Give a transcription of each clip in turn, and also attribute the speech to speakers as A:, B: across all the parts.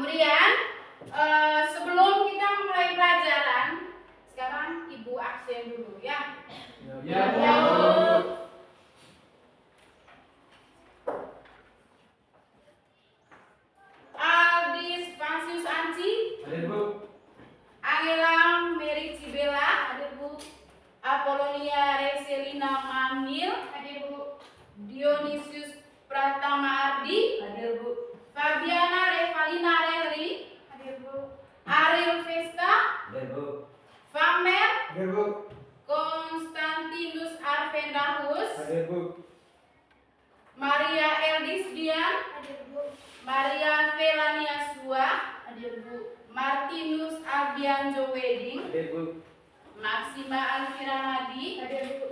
A: kemudian sebelum kita mulai pelajaran, sekarang Ibu absen dulu ya.
B: Ya, Bu.
A: Ya, Bu. Aldis Vansius Anci.
B: Hadir, Bu.
A: Angela Mary Cibela. Hadir, Bu. Apolonia Reselina Mamil. Hadir, Bu. Dionysius Pratama Ardi. Hadir, Bu. Fabiana Revalina Reli. Hadir, Bu. Ariel Vesta.
B: Hadir, Bu.
A: Famer.
B: Hadir, Bu.
A: Konstantinus Arvendahus.
B: Hadir, Bu.
A: Maria Eldis Dian. Hadir, Bu. Maria Velania Sua. Hadir, Bu. Martinus Abianjo Wedding.
B: Hadir, Bu.
A: Maxima Alvira Madi. Hadir, Bu.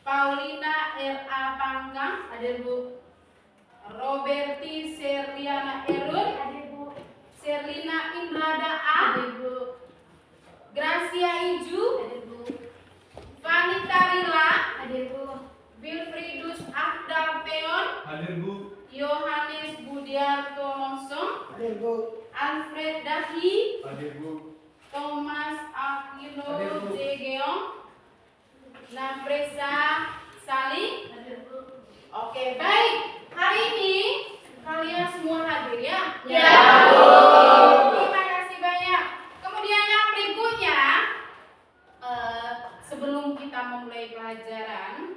A: Paulina R.A. Pangkang. Hadir, Bu. Roberti Serliana Erun. Hadir, Bu. Serlina Indrada A. Hadir, Bu. Gracia Iju. Hadir, Bu. Vanita Rila. Hadir, Bu. Wilfridus Afdal Peon.
B: Hadir, Bu.
A: Yohanes Budiarto Mosong.
B: Hadir, Bu.
A: Alfred Dahi.
B: Hadir, Bu.
A: Thomas Aquino
B: Hadir, Bu.
A: Jegeong. Nafresa Sali. Hadir, Bu. Oke, baik. Hari ini kalian semua hadir ya?
B: Ya,
A: Bu. Terima kasih banyak. Kemudian yang berikutnya, sebelum kita memulai pelajaran,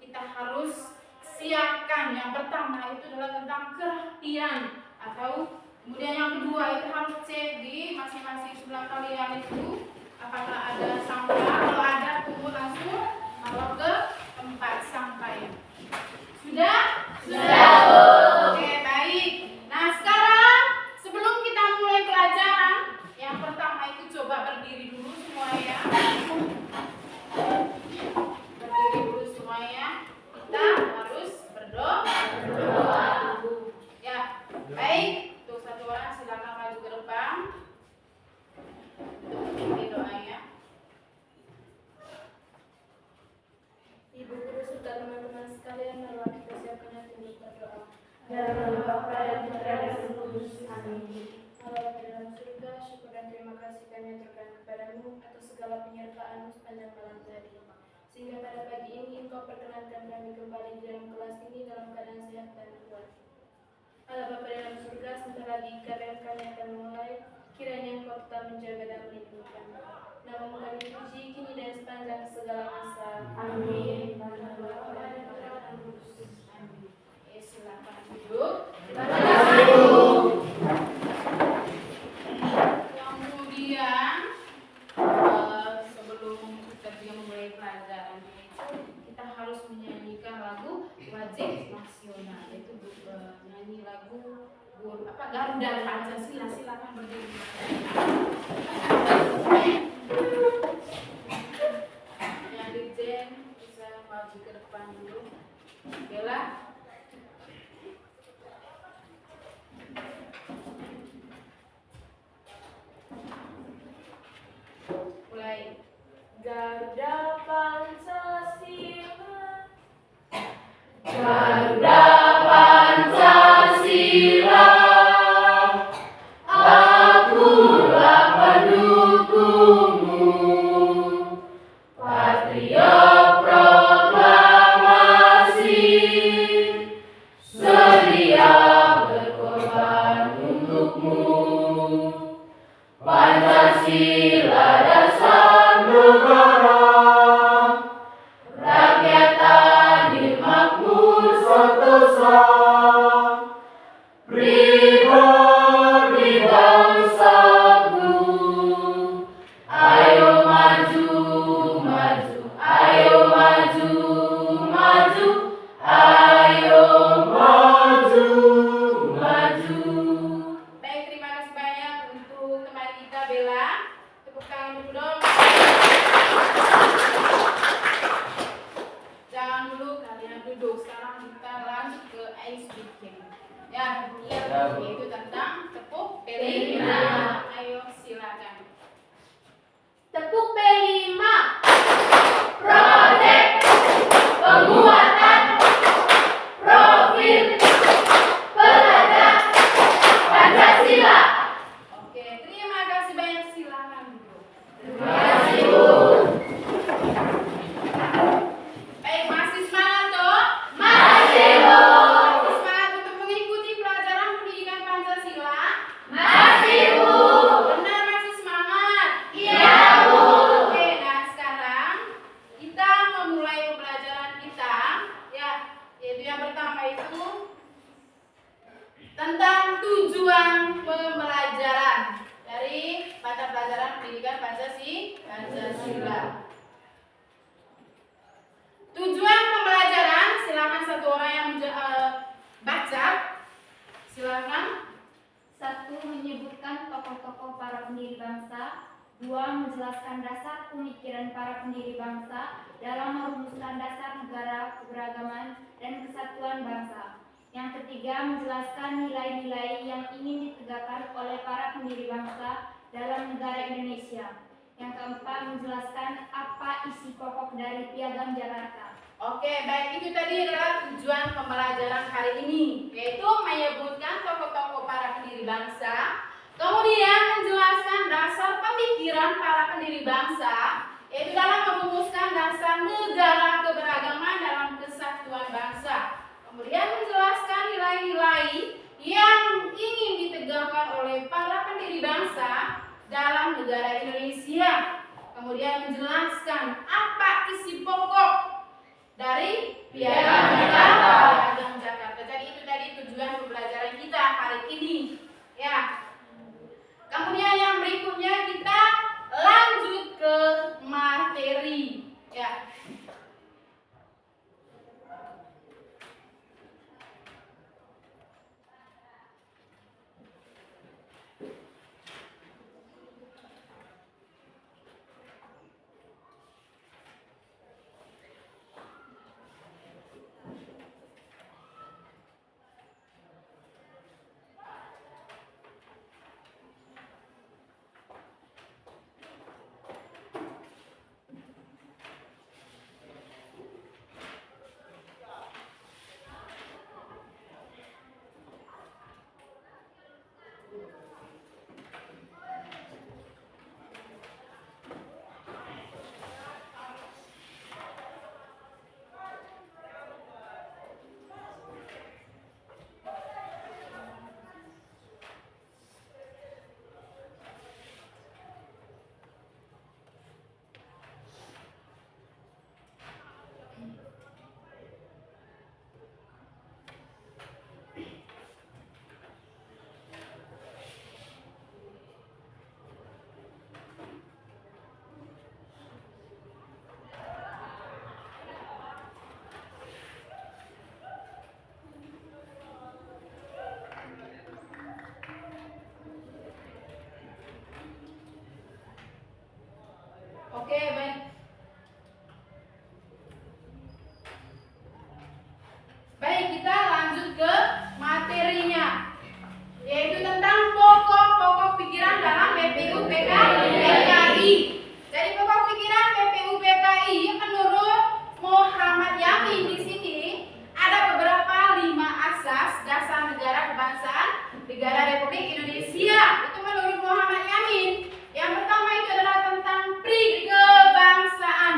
A: kita harus siapkan. Yang pertama itu adalah tentang perhatian, atau kemudian yang kedua itu harus cek di masing-masing sebelah kalian itu apakah ada sampah. Kalau ada, tunggu langsung bawa ke tempat sampah. Sudah?
B: Sudah, Bu.
A: Oke, baik. Nah, sekarang sebelum kita mulai pelajaran, yang pertama itu coba berdiri dulu semuanya. Berdiri dulu semuanya. Kita harus berdoa. Ya, baik. Untuk satu orang silakan maju ke depan. Ini doanya.
C: Ibu guru serta teman-teman sekalian, marilah kita siapkan hati untuk berdoa.
D: Dalam nama Bapa dan Putra dan Roh Kudus. Amin.
C: Allah Bapa dalam surga, syukur dan terima kasih kami aturkan kepadamu atas segala penyertaanmu sepanjang malam tadi. Sehingga pada pagi ini Engkau perkenankan kami kembali di dalam kelas ini dalam keadaan sehat dan kuat. Allah Bapa dalam surga, sebentar lagi KBM kami akan memulai. Kiranya Engkau tetap menjaga dan melindungi kami. Namamu kami puji kini dan sepanjang segala masa.
D: Amin.
C: Allah Bapa dan Putra dan Roh Kudus.
A: Amin. Silakan duduk.
D: Terima kasih, Bu.
A: Kemudian sebelum kita memulai pelajaran kita harus menyanyikan lagu wajib nasional, yaitu nyanyi lagu Garuda Pancasila. Silakan berdiri. Yang dirjen bisa maju ke depan dulu. Bella. Mulai.
C: Garuda Pancasila.
D: Garuda Pancasila, akulah pendukungmu, patriot proklamasi, sedia berkorban untukmu. Pancasila dasar negara, rakyat adil makmur sentosa, pribadi bangsaku. Ayo maju, maju, ayo maju, maju, ayo maju, maju.
A: Baik, terima kasih banyak untuk teman kita Bella. Tepuk tangan dulu dong. Jangan dulu kalian duduk. Sekarang kita lanjut ke ice speaking. Ya, yaitu tentang tepuk pelina. Ayo silakan.
D: Tepuk P5. Protek. Penguatan. Profil. Pelajar. Pancasila.
A: pembelajaran pendidikan Pancasila. Tujuan pembelajaran, silakan satu orang yang baca. Silakan.
E: 1. Menyebutkan tokoh-tokoh para pendiri bangsa. 2. Menjelaskan dasar pemikiran para pendiri bangsa dalam merumuskan dasar negara, keberagaman, dan kesatuan bangsa. Yang ketiga, menjelaskan nilai-nilai yang ingin ditegakkan oleh para pendiri bangsa dalam negara Indonesia. Yang keempat, menjelaskan apa isi pokok dari Piagam Jakarta.
A: Oke, baik, itu tadi adalah tujuan pembelajaran hari ini, yaitu menyebutkan tokoh-tokoh para pendiri bangsa, kemudian menjelaskan dasar pemikiran para pendiri bangsa, yaitu dalam merumuskan dasar negara keberagaman dalam kesatuan bangsa, kemudian menjelaskan nilai-nilai yang ingin ditegakkan oleh para pendiri bangsa dalam negara Indonesia, kemudian menjelaskan apa isi pokok dari Piagam Jakarta. Jadi itu tadi tujuan pembelajaran kita hari ini. Ya. Kemudian yang berikutnya kita lanjut ke materi. Ya. Oke, baik. Baik, kita lanjut ke materinya, yaitu tentang pokok-pokok pikiran dalam BPUPK-PKI. Jadi pokok pikiran BPUPK-PKI menurut Muhammad Yamin di sini ada beberapa 5 asas dasar negara kebangsaan negara Republik Indonesia. Itu menurut Muhammad Yamin. Yang pertama itu adalah tentang kebangsaan.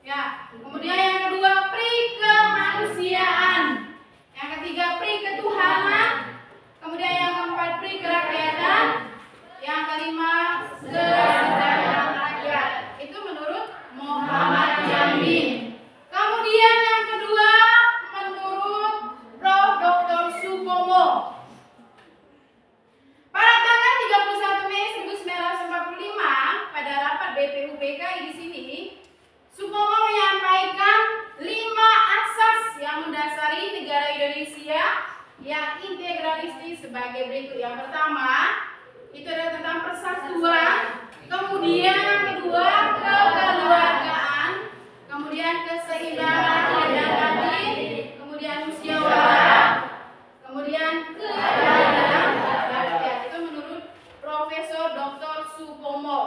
A: Ya. Kemudian yang kedua kemanusiaan. Yang ketiga ketuhanan. Kemudian yang keempat kerakyatan. Yang kelima kesejahteraan rakyat. Itu menurut Muhammad Yamin. Kemudian yang kedua menurut Prof. Dr. Supomo. Pada tanggal 31 Mei 1945 pada rapat BPUPKI di sini, Supomo menyampaikan 5 asas yang mendasari negara Indonesia yang integralistis sebagai berikut. Yang pertama, itu adalah tentang persatuan, kemudian yang kedua kekeluargaan, kemudian keseimbangan dan adil, kemudian musyawarah, kemudian keadilan rakyat. Itu menurut Profesor Dr. Supomo.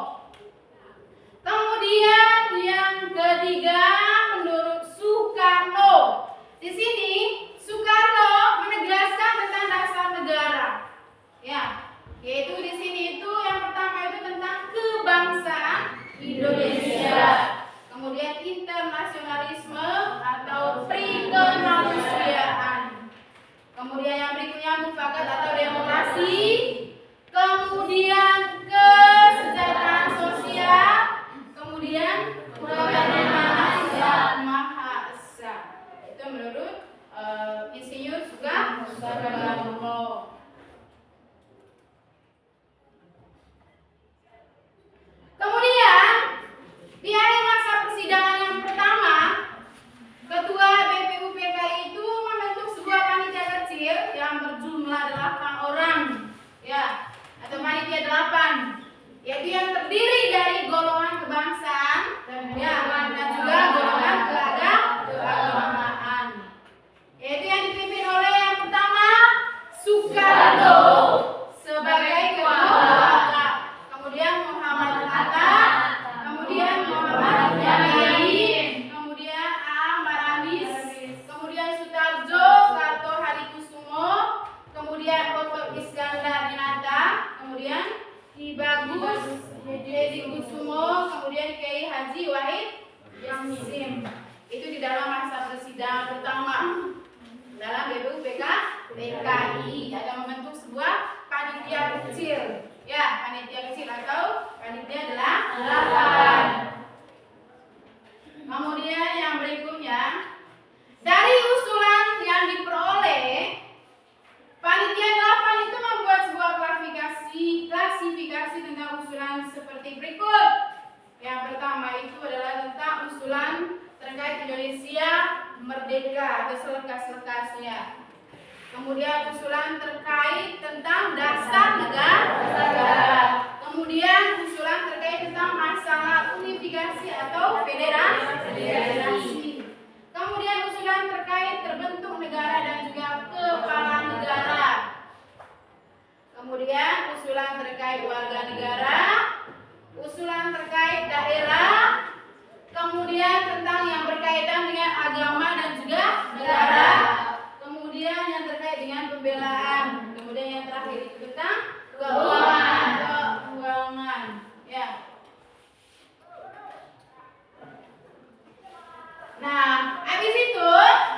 A: Kemudian yang ketiga menurut Soekarno. Di sini Soekarno menegaskan tentang dasar negara. Ya, yaitu di sini itu yang pertama itu tentang kebangsaan Indonesia. Kemudian internasionalisme atau kemanusiaan. Kemudian yang berikutnya mufakat atau demokrasi. Kemudian kesejahteraan sosial. Kemudian keberagaman Maha Esa. Itu menurut Insinyur Soekarno. panitia 8, yaitu yang terdiri dari golongan kebangsaan dan juga golongan keagamaan, yaitu yang dipimpin oleh yang pertama Soekarno sebagai ketua, kemudian Muhammad Hatta, kemudian Muhammad Yamin, kemudian A. Maramis, kemudian Sutarjo Karto Hadikusumo, kemudian Dr. Iskandar Dinata, kemudian Ki Bagus Hadikusumo, kemudian Kiai Haji Wahid Yasin. Itu di dalam masa persidangan pertama dalam BPUPK PKI ada membentuk sebuah panitia kecil, ya, panitia kecil atau panitia 8. Kemudian yang berikutnya, dari usulan yang diperoleh, panitia 8 itu membuat sebuah klasifikasi tentang usulan seperti berikut. Yang pertama itu adalah tentang usulan terkait Indonesia merdeka atau selekas-lekasnya. Kemudian usulan terkait tentang dasar negara. Kemudian usulan terkait tentang masalah unifikasi atau federasi. Kemudian usulan terkait terbentuk negara dan juga kepala negara. Kemudian usulan terkait warga negara, usulan terkait daerah, kemudian tentang yang berkaitan dengan agama dan juga negara, kemudian yang terkait dengan pembelaan, kemudian yang terakhir itu tentang keuangan, ya. Nah, habis itu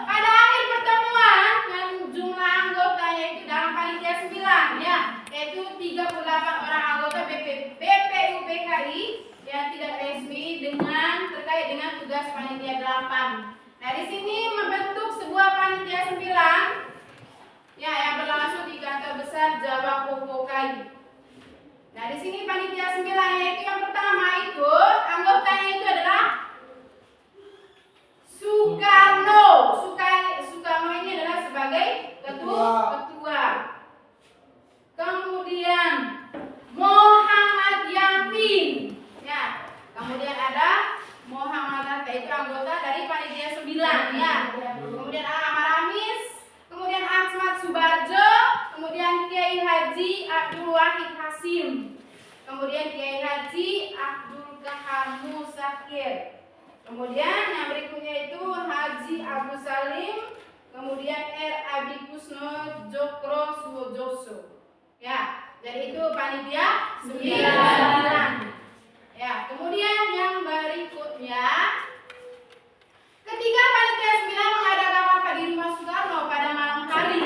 A: pada akhir pertemuan yang jumlah anggotanya itu dalam panitia 9, ya, yaitu 38 orang anggota BPUPKI yang tidak resmi dengan terkait dengan tugas panitia 8. Nah, di sini membentuk sebuah panitia 9, ya, yang berlangsung di kantor besar Jawa Popokai. Nah, di sini panitia 9 yaitu yang pertama itu anggotanya itu adalah Soekarno. Soekarno ini adalah sebagai ketua. Kemudian Muhammad Yamin, ya. Kemudian ada Muhammad Hatta, itu anggota dari panitia 9, ya. Kemudian Maramis, kemudian Ahmad Subarjo, kemudian Kiai Haji Abdul Wahid Hasim, kemudian Kiai Haji Abdul Kahar Musakir. Kemudian yang berikutnya itu Haji Abu Salim, kemudian R. Abi Kusno Jokro Suwojoso. Ya, jadi itu panitia 9. Ya, kemudian yang berikutnya, ketika panitia 9 mengadakan rapat di rumah Soekarno pada malam hari,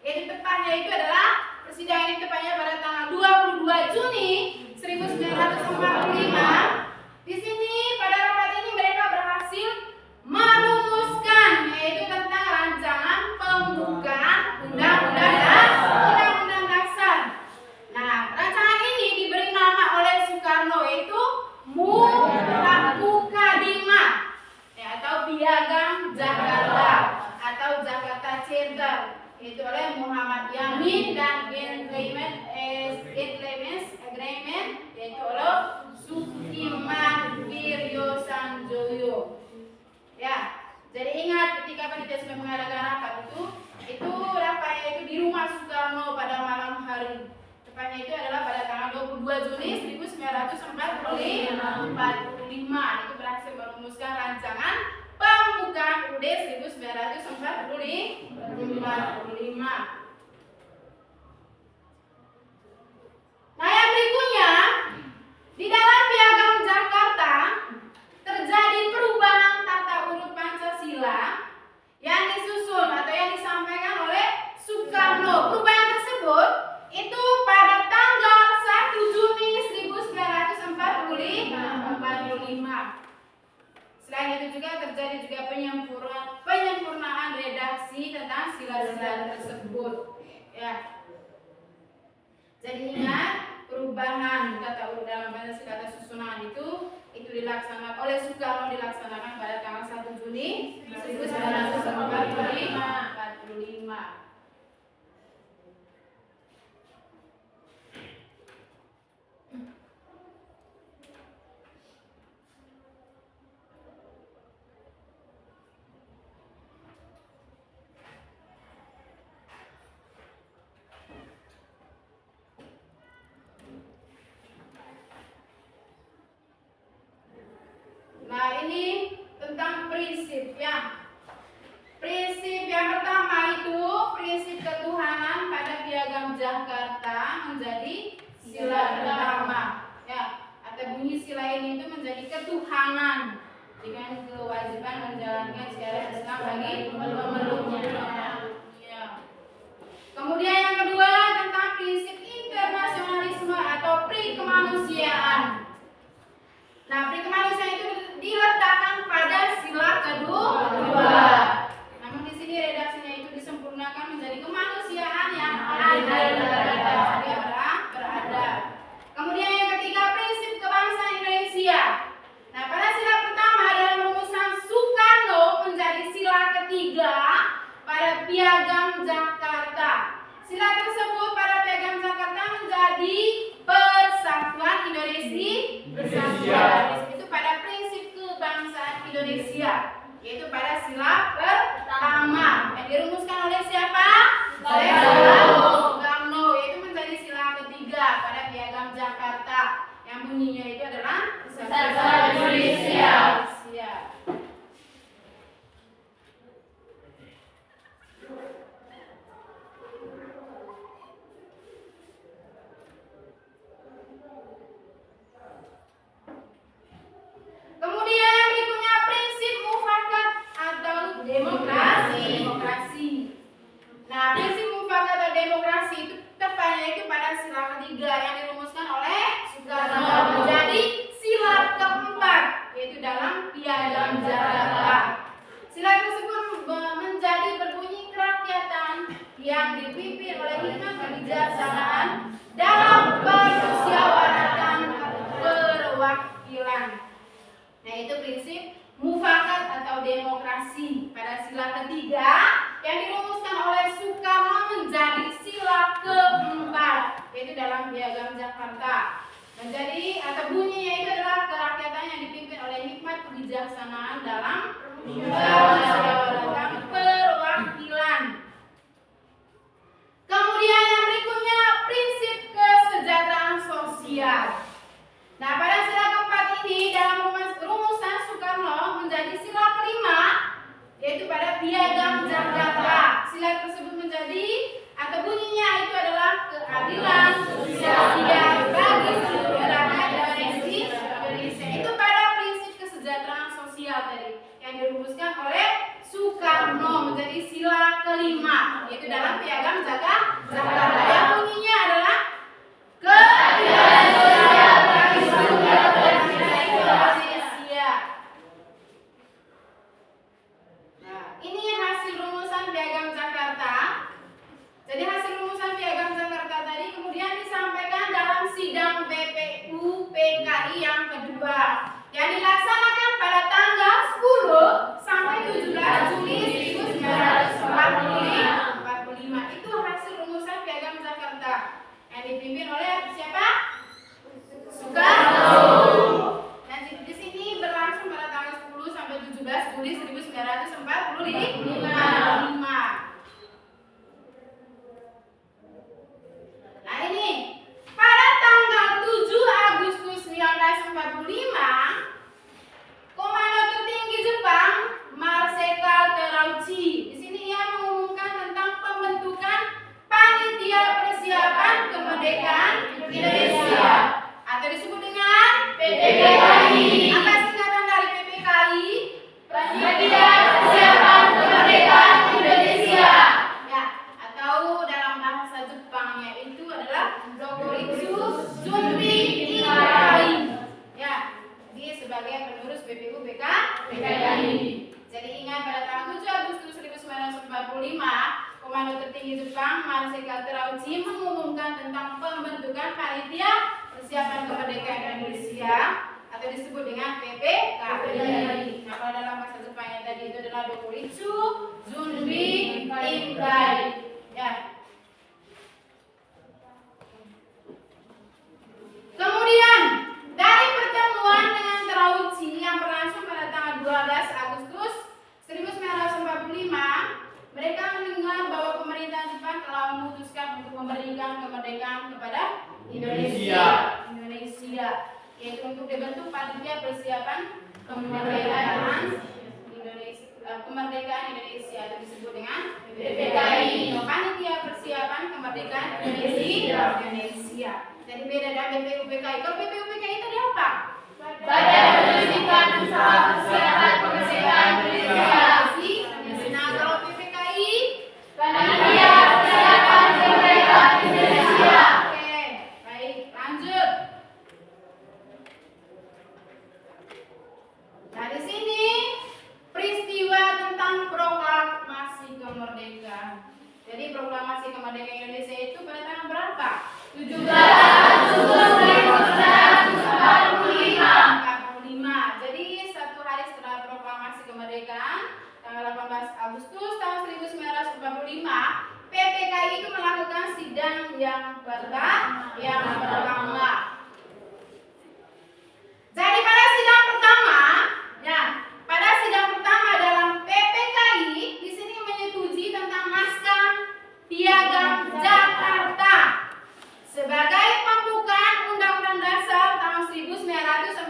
A: yaitu tepatnya itu adalah persidangan ini tepatnya pada tanggal 22 Juni 1945. Di sini pada rapat ini mereka berhasil merumuskan yaitu tentang rancangan pembukaan undang-undang dasar. Nah, rancangan ini diberi nama oleh Soekarno yaitu Mukadimah, ya, atau Piagam Jakarta atau Jakarta Charter, yaitu oleh Muhammad Yamin, dan Agreement yaitu oleh Sukiman Wiryo Sanjoyo. Ya, jadi ingat ketika panitia 9 mengadakan rapat itu rapatnya itu di rumah Soekarno pada malam hari. Tepatnya itu adalah pada tanggal 22 Juni 1945. Itu berhasil merumuskan rancangan pembukaan UUD 1945. Nah, yang berikutnya, di dalam Piagam Jakarta terjadi perubahan tata urut Pancasila yang disusun atau yang disampaikan oleh Soekarno. Perubahan tersebut itu pada tanggal 1 Juni 1945. Selain itu juga terjadi juga penyempurnaan redaksi tentang sila-sila tersebut. Ya. Jadi ingat, perubahan tata urut dalam Pancasila atau susunan itu dilaksanakan oleh Soekarno, dilaksanakan pada tanggal 1 Juni 1945. Jakarta menjadi sila pertama. Ya, atau bunyi sila ini itu menjadi ketuhanan dengan kewajiban menjalankan syariat Islam bagi pemeluknya. Ya. Kemudian yang kedua tentang prinsip internasionalisme atau pri kemanusiaan. Nah, pri kemanusiaan itu diletakkan pada sila kedua. Namun di sini redaksinya itu disempurnakan menjadi kemanusiaan yang adil beradab. Kemudian yang ketiga prinsip kebangsaan Indonesia. Nah, pada sila pertama dalam rumusan Soekarno menjadi sila ketiga pada Piagam Jakarta. Sila tersebut pada Piagam Jakarta menjadi Persatuan Indonesia. Itu pada prinsip kebangsaan Indonesia, yaitu pada sila pertama yang dirumuskan oleh siapa? Oleh Soekarno, yaitu menjadi sila ketiga pada Piagam Jakarta yang bunyinya itu adalah Persatuan Indonesia. Kemudian yang berikutnya prinsip mufakat atau demokrasi. Nah, prinsip mufakat atau demokrasi itu tepatnya itu pada sila ketiga yang dirumuskan oleh Soekarno menjadi sila keempat, yaitu dalam Piagam Jakarta. Sila tersebut menjadi berbunyi kerakyatan yang dipimpin oleh hikmat kebijaksanaan dalam permusyawaratan perwakilan. Nah, itu prinsip mufakat atau demokrasi pada sila ketiga yang dirumuskan oleh Soekarno menjadi sila keempat, yaitu dalam Piagam Jakarta. Menjadi atau bunyinya itu adalah kerakyatan yang dipimpin oleh hikmat kebijaksanaan dalam permusyawaratan perwakilan. Kemudian yang berikutnya prinsip kesejahteraan sosial. Nah, pada sila keempat ini dalam rumusan Soekarno menjadi sila kelima, yaitu pada Piagam Jakarta. Sila tersebut menjadi atau bunyinya itu adalah keadilan sosial bagi seluruh rakyat Indonesia. Itu pada prinsip kesejahteraan sosial tadi yang dirumuskan oleh Soekarno menjadi sila kelima, yaitu dalam Piagam Jakarta. Yang bunyinya adalah keadilan sosial bagi seluruh rakyat Indonesia. Nah, ini hasil rumusan Piagam Jakarta. Jadi hasil rumusan Piagam Jakarta tadi kemudian disampaikan dalam sidang BPU PKI yang kedua yang dilaksanakan pada tanggal 10 sampai 17 Juli 1945. Itu hasil rumusan Piagam Jakarta yang dipimpin oleh siapa? Soekarno. Nah, di sini berlangsung pada tanggal 10 sampai 17 Juli 1945. Nah, ini pada tanggal 7 Agustus 1945, Komando Tertinggi Jepang Marsikal Terauchi di sini ia mengumumkan tentang pembentukan Panitia Persiapan Kemerdekaan Indonesia atau disebut dengan PPKI. Apa singkatan dari PPKI? Panitia Persiapan Kemerdekaan Indonesia. Ya, atau dalam bahasa Jepangnya itu adalah Dokuritsu Junbi Inkai. Ya, dia sebagai penerus BPU PKI. Jadi ingat pada tanggal 7 Agustus 1945, Komando Tertinggi Jepang Marsikal Terauchi mengumumkan tentang pembentukan Panitia Persiapan Kemerdekaan Indonesia atau disebut dengan PPKI. Nah, kalau dalam bahasa Jepangnya tadi itu adalah Dokuritsu Junbi Inkai. Ya. Kemudian dari pertemuan dengan Terauchi yang berlangsung pada tanggal 12 Agustus 1945, mereka mendengar bahwa pemerintah Jepang telah memutuskan untuk memberikan kemerdekaan kepada Indonesia, yaitu untuk dibentuk Panitia Persiapan Kemerdekaan Indonesia atau disebut dengan PPKI. Panitia Persiapan persiapan kemerdekaan Indonesia. Jadi beda dengan BPUPKI. Kalau BPUPKI tadi apa?
E: Badan Pendidikan Usaha Persiapan Kemerdekaan Indonesia.
A: Nah, kalau PPKI
E: Panitia Persiapan Kemerdekaan Indonesia.
A: Oke, baik, lanjut. Nah, di sini peristiwa tentang proklamasi kemerdekaan. Jadi proklamasi kemerdekaan Indonesia itu pada tanggal berapa? 17 Agustus 1945. Jadi satu hari setelah proklamasi kemerdekaan, tanggal 18 Agustus tahun 1945, PPKI itu melakukan sidang yang pertama. Jadi pada sidang pertama dalam PPKI di sini menyetujui tentang naskah Piagam Jakarta sebagai pembukaan Undang-Undang Dasar tahun 1945.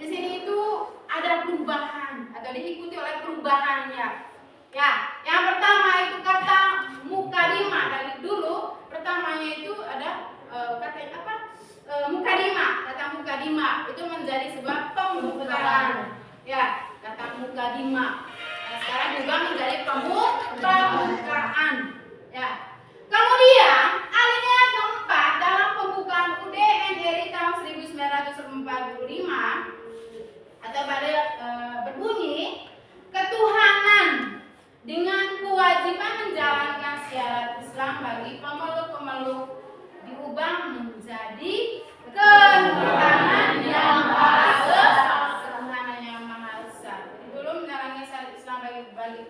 A: Di sini itu ada perubahan atau diikuti oleh perubahannya. Ya, yang pertama itu kata mukadimah. Dari dulu pertamanya itu ada kata apa? Mukadimah. Kata mukadimah itu menjadi sebuah pembukaan. Ya, kata mukadimah. Nah, sekarang juga menjadi pembukaan. Ya. Kemudian alinea keempat dalam pembukaan UUD NRI tahun 1945 atau pada berbunyi ketuhanan dengan kewajiban menjalankan syiar Islam bagi pemeluk-pemeluk diubah menjadi ketuhanan yang maha esa. Dulu menjalankan syiar Islam bagi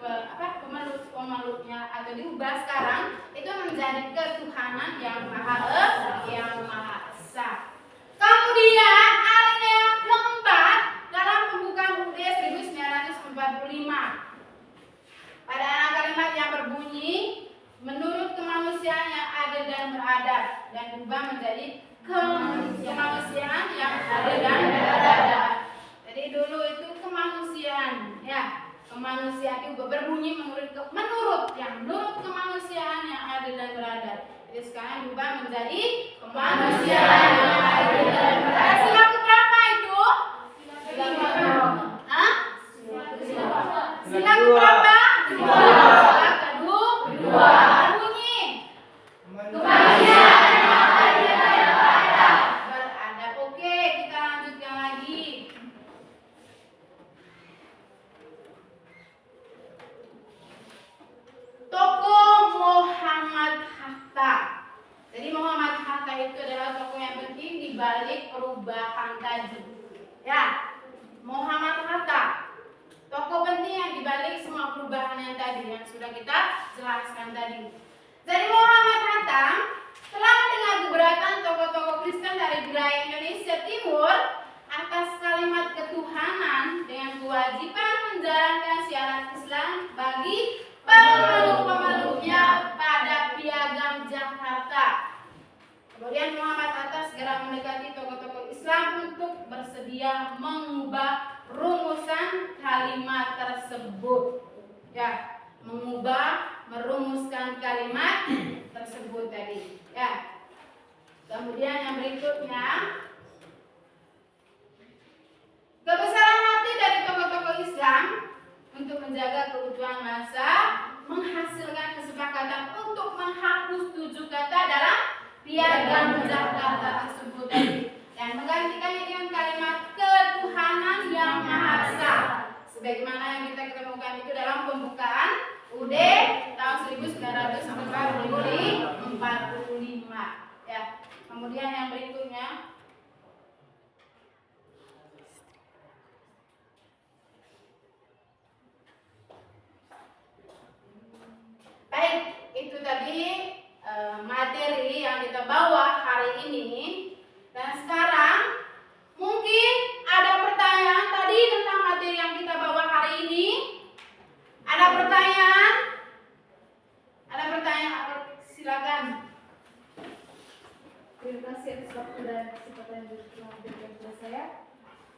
A: pemeluknya atau diubah sekarang itu menjadi ketuhanan yang maha esa. Kemudian alinea keempat dalam pembukaan UUD 1945 pada kalimat yang berbunyi menurut kemanusiaan yang adil dan beradab dan berubah menjadi kemanusiaan yang adil dan beradab. Jadi dulu itu kemanusiaan, ya, kemanusiaan itu berbunyi menurut kemanusiaan yang adil dan beradab. Jadi sekarang berubah menjadi kemanusiaan yang adil dan beradab. Sila keberapa itu? Sila keberapa? Sila kedua. Berbunyi kemanusiaan yang adil dan beradab. Oke, kita lanjutkan lagi. Tokoh Muhammad Hatta. Jadi Muhammad Hatta itu adalah tokoh yang penting di balik perubahan tadi. Ya, Muhammad Hatta, tokoh penting yang dibalik semua perubahan yang tadi yang sudah kita jelaskan tadi. Jadi Muhammad Hatta telah mendengar keberatan tokoh-tokoh Kristen dari wilayah Indonesia Timur atas kalimat ketuhanan dengan kewajiban menjalankan syiar Islam bagi pemeluk-pemeluknya pada Piagam Jakarta. Kemudian Muhammad Hatta segera mendekati tokoh-tokoh Islam untuk bersedia mengubah rumusan kalimat tersebut. Ya, merumuskan kalimat tersebut tadi. Ya. Kemudian yang berikutnya, kebesaran hati dari tokoh-tokoh Islam untuk menjaga keutuhan bangsa menghasilkan kesepakatan untuk menghapus 7 kata dalam Piagam Jakarta tersebut tadi dan menggantikannya dengan kalimat ketuhanan yang maha esa sebagaimana yang kita ketemukan itu dalam pembukaan UUD tahun 1945. Ya. Kemudian yang berikutnya, baik, itu tadi materi yang kita bawa hari ini. Dan sekarang mungkin ada pertanyaan tadi tentang materi yang kita bawa hari ini. Ada pertanyaan? Ada pertanyaan? Silakan.
C: Terima kasih atas waktu dan kesempatan yang diberikan kepada saya.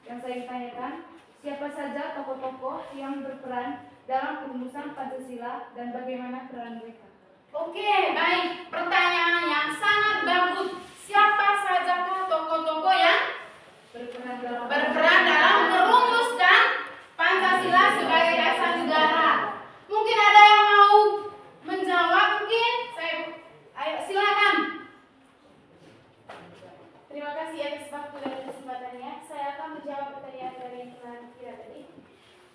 C: Yang saya ingin tanyakan, siapa saja tokoh-tokoh yang berperan dalam perumusan Pancasila dan bagaimana peran mereka?
A: Oke, baik. Pertanyaan yang sangat bagus. Siapa sajakah tokoh-tokoh yang berperan dalam merumuskan Pancasila sebagai dasar negara? Mungkin ada yang mau menjawab, mungkin? Ayo silakan.
C: Terima kasih atas waktu dan kesempatannya. Saya akan menjawab pertanyaan dari yang telah kira tadi.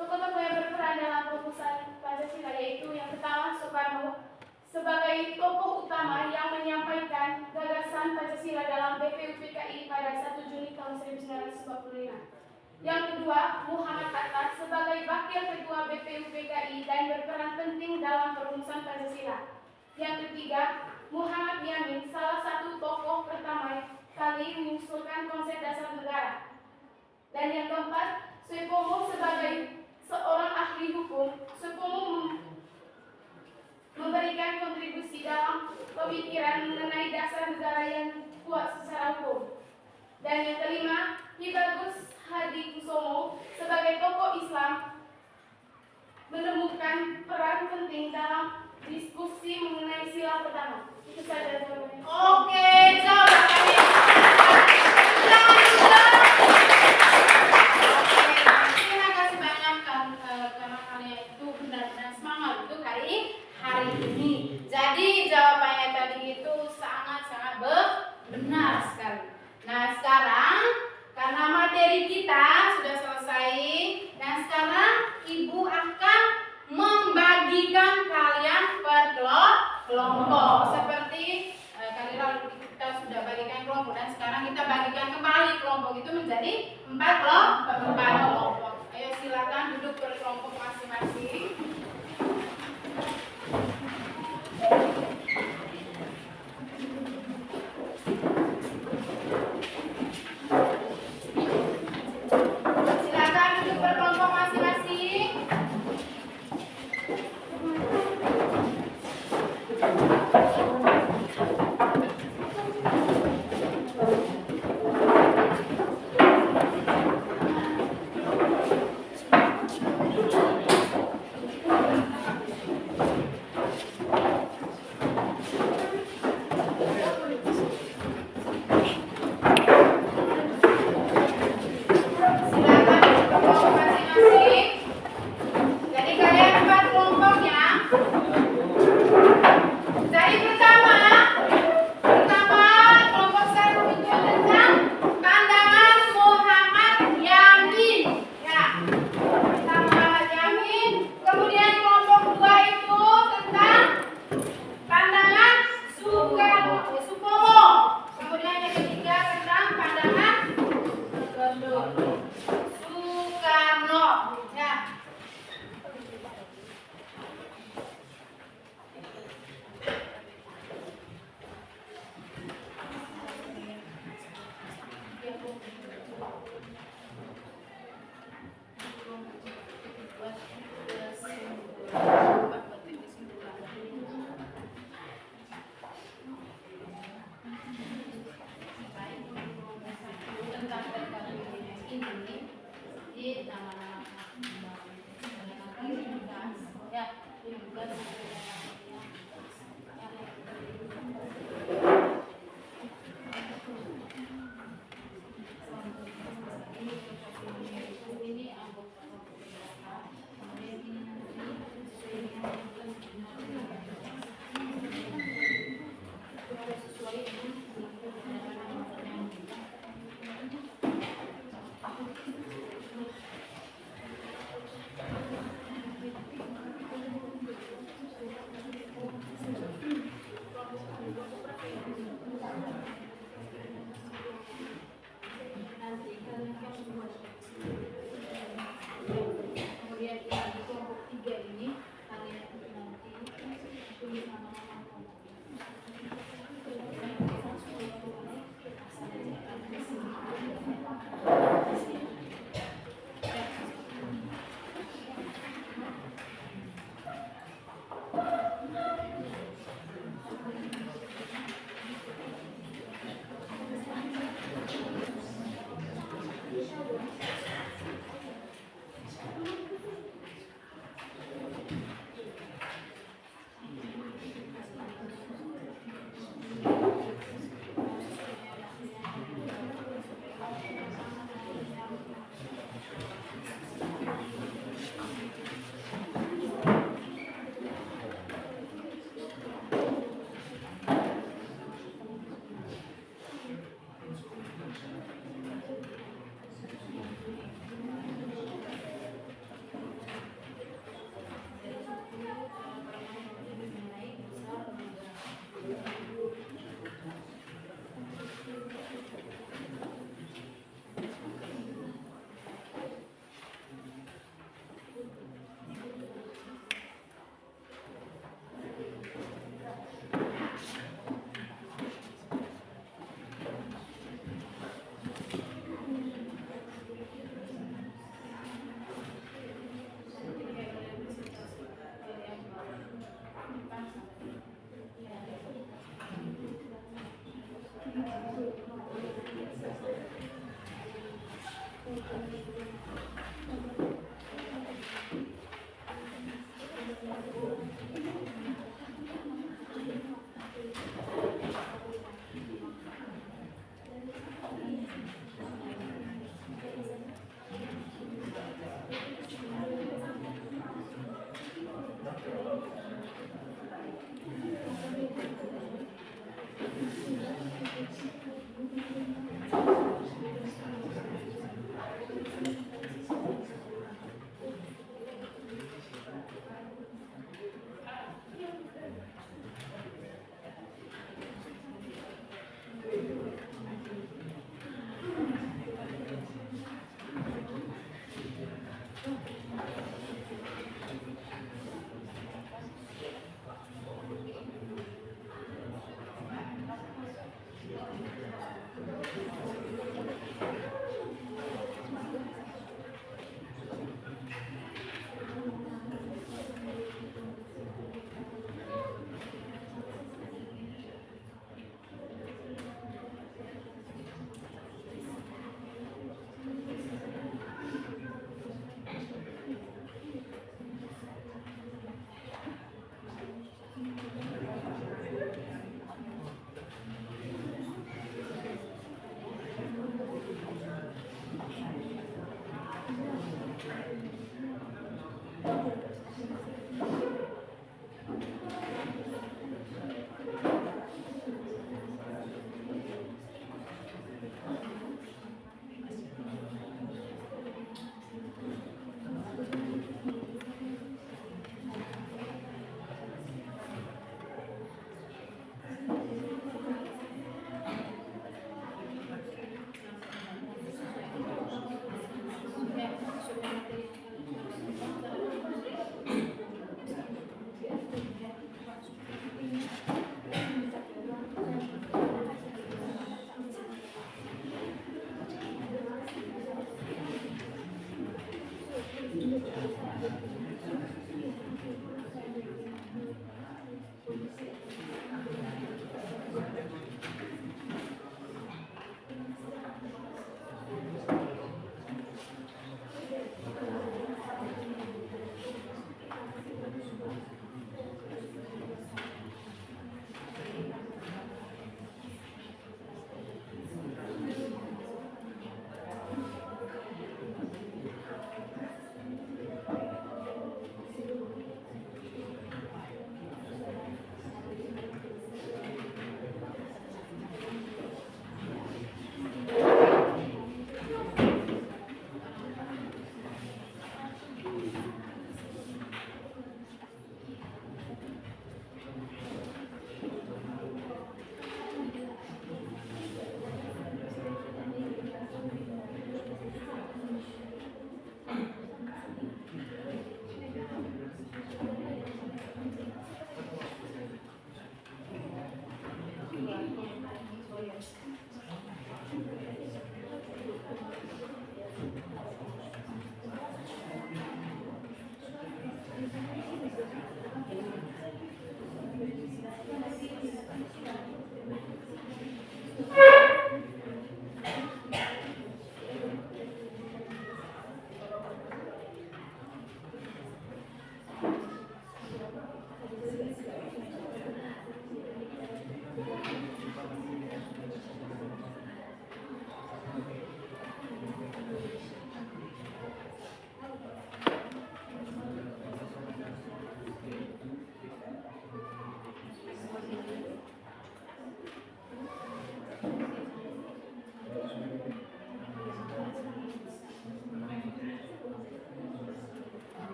C: Tokoh-tokoh yang berperan dalam perumusan Pancasila yaitu yang pertama Soekarno sebagai tokoh utama yang menyampaikan gagasan Pancasila dalam BPUPKI pada 1 Juni tahun 1945. Yang kedua, Muhammad Hatta sebagai wakil ketua BPUPKI dan berperan penting dalam perumusan Pancasila. Yang ketiga, Muhammad Yamin, salah satu tokoh pertama kali mengusulkan konsep dasar negara. Dan yang keempat, Supomo sebagai seorang ahli hukum. Supomo memberikan kontribusi dalam pemikiran mengenai dasar negara yang kuat secara hukum. Dan yang kelima, Ki Bagus Hadikusumo sebagai tokoh Islam menemukan peran penting dalam diskusi mengenai sila pertama. Itu saja jawabannya.
A: Oke, jawabannya. Terima kasih banyak karena kalian itu benar-benar semangat untuk hari ini. Jadi jawabannya tadi itu sangat-sangat benar sekali. Nah sekarang karena materi kita sudah selesai dan sekarang Ibu akan membagikan kalian per kelompok seperti kali lalu kita sudah bagikan kelompok dan sekarang kita bagikan kembali kelompok itu menjadi 4 kelompok. Ayo silakan duduk per kelompok masing-masing. Silakan duduk per kelompok masing-masing.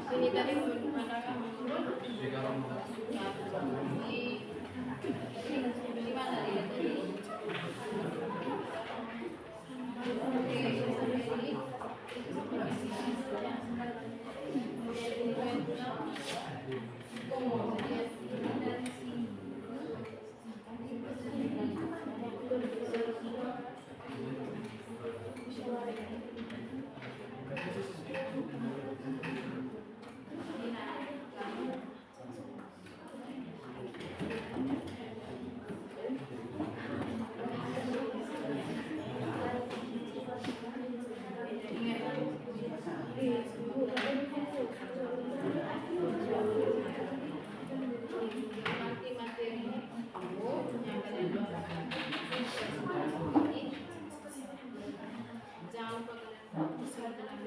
A: Ini tadi pemandangan menurut
B: Di dalam
A: di mana dia tadi? Nanti materi aku yang kalian doakan. Jangan lupa kalian fokus dengan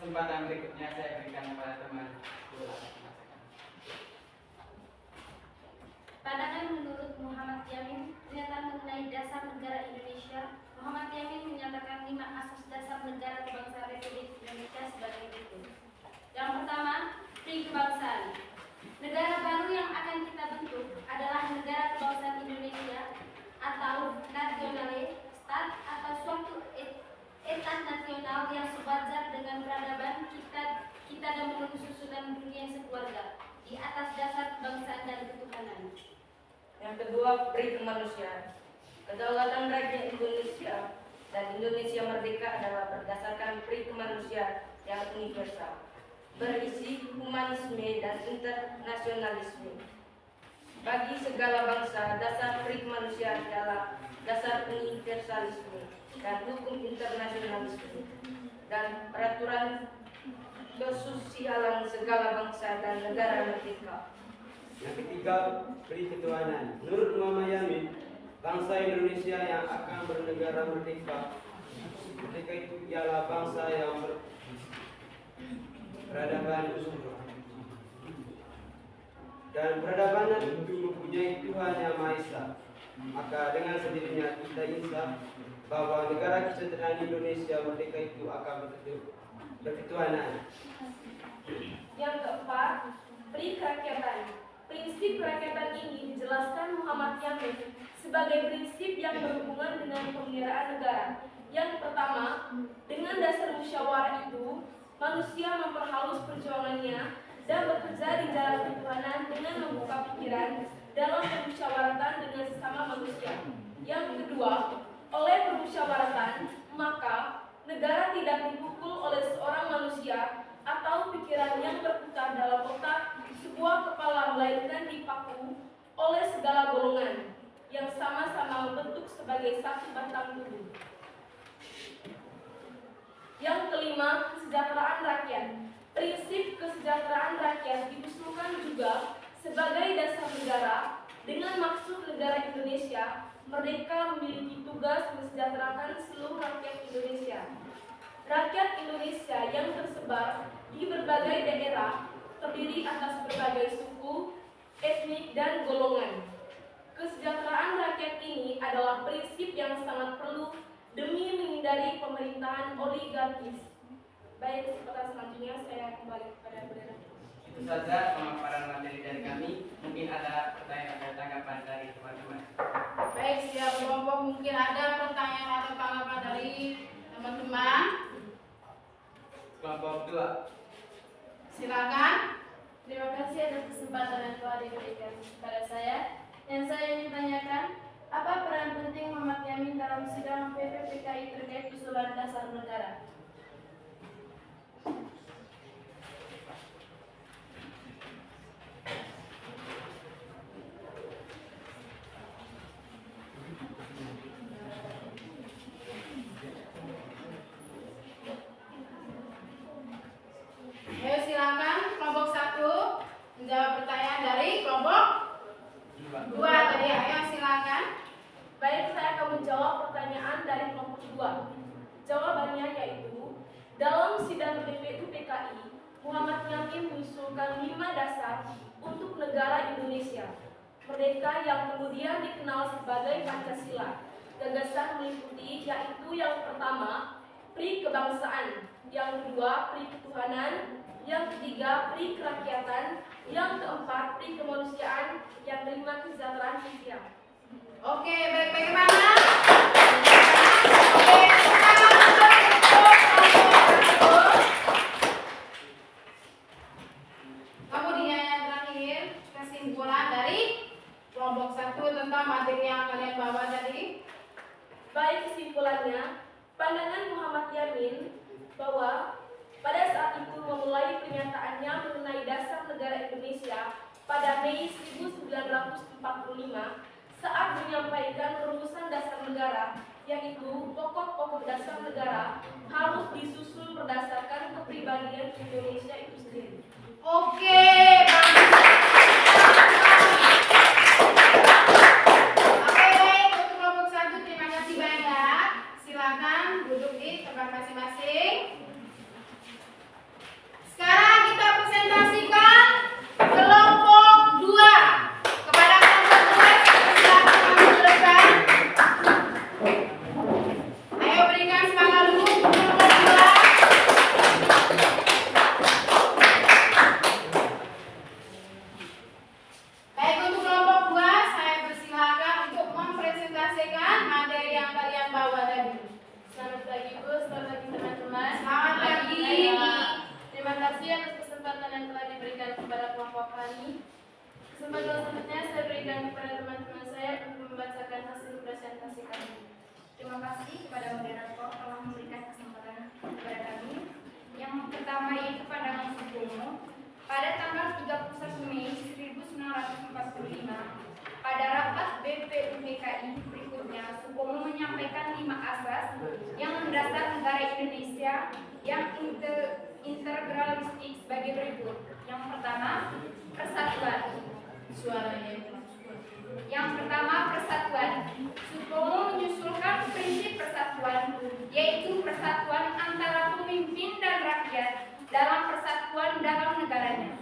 B: kesempatan berikutnya saya berikan kepada teman.
C: Pandangan menurut Muhammad Yamin, pernyataan mengenai dasar negara Indonesia. Muhammad Yamin menyatakan 5 asas dasar negara bangsa Republik Indonesia sebagai berikut. Yang pertama, pri kebangsaan. Negara baru yang akan kita bentuk adalah negara kebangsaan Indonesia atau nasionale stat atau suatu etat nasional yang sewajar dengan peradaban kita dan menurut susunan dunia sekeluarga di atas dasar kebangsaan dan ketuhanan.
F: Yang kedua, pri kemanusiaan. Kedaulatan rakyat Indonesia dan Indonesia merdeka adalah berdasarkan pri kemanusiaan yang universal, berisi humanisme dan internasionalisme. Bagi segala bangsa, dasar pri kemanusiaan adalah dasar universalisme dan hukum internasionalisme dan peraturan kesosialan segala bangsa dan negara merdeka.
G: Yang ketiga, pri ketuhanan. Menurut Muhammad Yamin, bangsa Indonesia yang akan bernegara merdeka itu ialah bangsa yang peradaban dan peradaban itu mempunyai Tuhan Yang Maha Esa. Maka dengan sendirinya kita insaf bahwa negara kesejahteraan Indonesia merdeka itu akan berketuhanan.
C: Yang keempat, pri kerakyatan. Prinsip kerakyatan ini dijelaskan Muhammad Yamin sebagai prinsip yang berhubungan dengan pemeliharaan negara. Yang pertama, dengan dasar musyawarah itu, manusia memperhalus perjuangannya dan bekerja di jalan ketuhanan dengan membuka pikiran dalam permusyawaratan dengan sesama manusia. Yang kedua, oleh permusyawaratan, maka negara tidak dipukul oleh seorang manusia atau pikiran yang berputar dalam otak sebuah kepala, melainkan dipaku oleh segala golongan yang sama-sama membentuk sebagai satu batang tubuh. Yang kelima, kesejahteraan rakyat. Prinsip kesejahteraan rakyat diusulkan juga sebagai dasar negara dengan maksud negara Indonesia merdeka memiliki tugas mensejahterakan seluruh rakyat Indonesia. Rakyat Indonesia yang tersebar di berbagai daerah terdiri atas berbagai suku, etnik, dan golongan. Kesejahteraan rakyat ini adalah prinsip yang sangat perlu demi menghindari pemerintahan oligarkis. Baik, kesempatan selanjutnya saya kembali kepada Bendera.
B: Itu saja pemaparan materi dari kami. Mungkin ada pertanyaan atau tanggapan dari teman-teman.
A: Baik, setiap kelompok mungkin ada pertanyaan atau tanggapan dari teman-teman.
B: Kelompok 2.
A: Silakan.
C: Terima kasih atas kesempatan yang telah diberikan kepada saya. Yang saya ingin tanyakan, apa peran penting Muhammad Yamin dalam sidang PPPKI terkait usulan dasar negara?
A: Ayo silakan kelompok 1 menjawab pertanyaan dari kelompok 2 tadi. Ayo silakan.
C: Baik, saya akan menjawab pertanyaan dari kelompok 2. Jawabannya yaitu, dalam sidang PPPKI, Muhammad Yamin mengusulkan 5 dasar untuk negara Indonesia merdeka yang kemudian dikenal sebagai Pancasila. Gagasan meliputi yaitu yang pertama, pri kebangsaan, yang kedua, pri ketuhanan, yang ketiga, pri kerakyatan, yang keempat, pri kemanusiaan, yang kelima, kesejahteraan sosial.
A: Oke, baik, bagaimana? Kemudian yang terakhir, kesimpulan dari kelompok 1 tentang materi yang kalian bawa tadi.
C: Baik, kesimpulannya, pandangan Muhammad Yamin bahwa pada saat itu memulai pernyataannya mengenai dasar negara Indonesia pada Mei 1945 saat menyampaikan rumusan dasar negara, yaitu pokok-pokok dasar negara harus disusun berdasarkan kepribadian Indonesia itu sendiri.
A: Oke, bagus. Oke, baik, untuk kelompok 1 terima kasih banyak. Silakan duduk di tempat masing-masing.
C: kasih atas kesempatan yang telah diberikan kepada kelompok kami. Kesempatan selanjutnya saya berikan kepada teman-teman saya untuk membacakan hasil presentasi kami.
E: Terima kasih kepada moderator telah memberikan kesempatan kepada kami. Yang pertama yaitu pandangan Supomo. Pada tanggal 31 Mei 1945, pada rapat BPUPKI berikutnya, Supomo menyampaikan 5 asas yang mendasar negara Indonesia yang integralistik sebagai berikut. Yang pertama, persatuan. Yang pertama, persatuan. Supomo menyusulkan prinsip persatuan, yaitu persatuan antara pemimpin dan rakyat dalam persatuan dalam negaranya.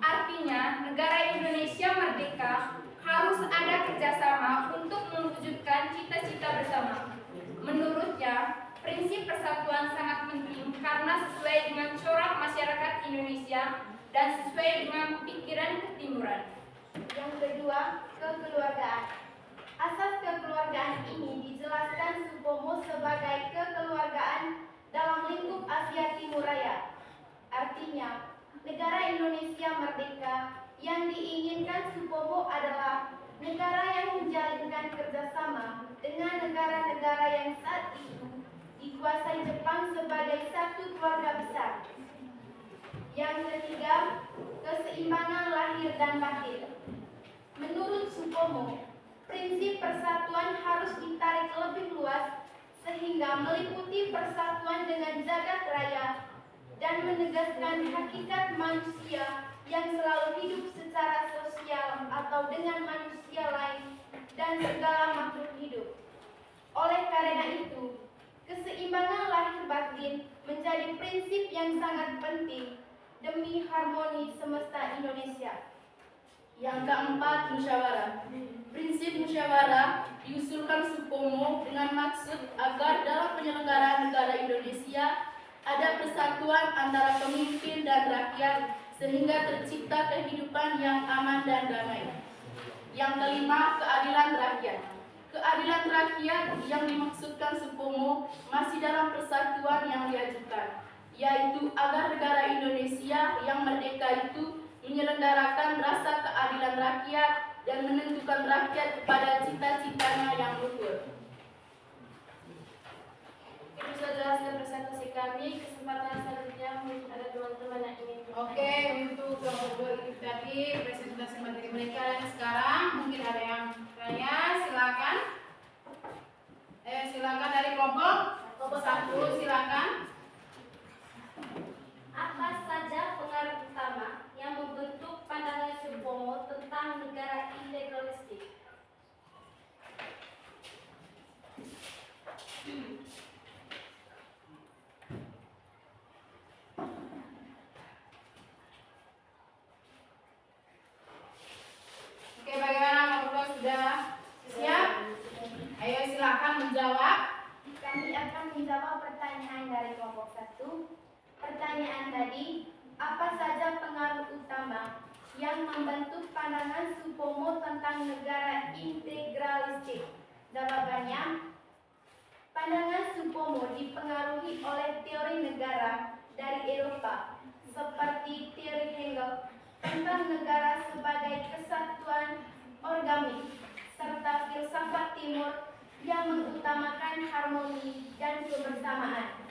E: Artinya, negara Indonesia merdeka harus ada kerjasama untuk mewujudkan cita-cita bersama. Menurutnya, prinsip persatuan sangat penting karena sesuai dengan corak masyarakat Indonesia dan sesuai dengan pikiran ketimuran.
C: Yang kedua, kekeluargaan. Asas kekeluargaan ini dijelaskan Supomo sebagai kekeluargaan dalam lingkup Asia Timur Raya. Artinya, negara Indonesia merdeka yang diinginkan Supomo adalah negara yang menjalinkan kerjasama dengan negara-negara yang saat itu dikuasai Jepang sebagai satu keluarga besar. Yang ketiga, keseimbangan lahir dan batin. Menurut Supomo, prinsip persatuan harus ditarik lebih luas sehingga meliputi persatuan dengan jagat raya dan menegaskan hakikat manusia yang selalu hidup secara sosial atau dengan manusia lain dan segala makhluk hidup. Oleh karena itu, keseimbangan lahir batin menjadi prinsip yang sangat penting demi harmoni semesta Indonesia.
A: Yang keempat, musyawarah. Prinsip musyawarah diusulkan Supomo dengan maksud agar dalam penyelenggaraan negara Indonesia ada persatuan antara pemimpin dan rakyat sehingga tercipta kehidupan yang aman dan damai. Yang kelima, keadilan rakyat. Keadilan rakyat yang dimaksudkan Supomo masih dalam persatuan yang diajukan, yaitu agar negara Indonesia yang merdeka itu menyelenggarakan rasa keadilan rakyat dan menentukan rakyat kepada cita-citanya yang luhur.
C: Itu saja hasil presentasi kami. Kesempatan selanjutnya mungkin ada teman-teman yang ingin.
A: Oke, untuk kelompok itu tadi presentasi materi mereka, dan sekarang mungkin ada yang tanya, silakan. Silakan dari kelompok 1, silakan.
E: Apa saja pengaruh utama yang membentuk pandangan Supomo tentang negara integralistik?
A: Oke, bagaimana Bapak sudah siap? Ayo silakan menjawab.
C: Kami akan menjawab pertanyaan dari kelompok 1. Pertanyaan tadi, apa saja pengaruh utama yang membentuk pandangan Supomo tentang negara integralistik? Jawabannya, pandangan Supomo dipengaruhi oleh teori negara dari Eropa, seperti teori Hegel tentang negara sebagai kesatuan organik, serta filsafat Timur yang mengutamakan harmoni dan kebersamaan.